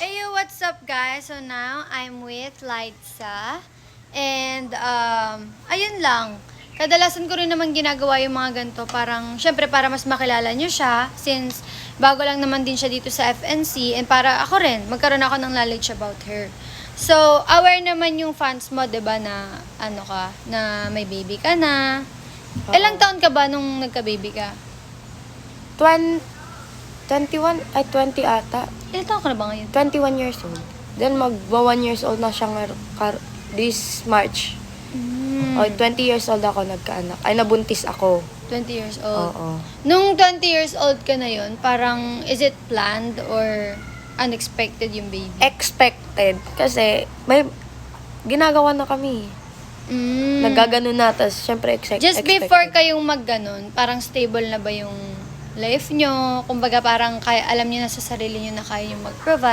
Hey, what's up guys? So now, I'm with Liza. And, ayun lang. Kadalasan ko rin naman ginagawa yung mga ganito. Parang, syempre para mas makilala nyo siya. Since, bago lang naman din siya dito sa FNC. And para ako rin, magkaroon ako ng knowledge about her. So, aware naman yung fans mo, 'di ba, na ano ka, na may baby ka na. Ilang taon ka ba nung nagka-baby ka? 21, ay 20 ata. Ilang taon ka na ba ngayon? 21 years old. Then magwa 1 years old na siya this March. O, 20 years old ako nagkaanak. Ay, nabuntis ako. 20 years old. Oo. Nung 20 years old ka na yun, parang, is it planned or unexpected yung baby? Expected. Kasi, may ginagawa na kami. Nagagano na. Tapos, syempre, Just expected. before kayong magganon, parang stable na ba yung life nyo? Kumbaga parang kaya, alam nyo na sa sarili nyo na kaya nyo mag-provide?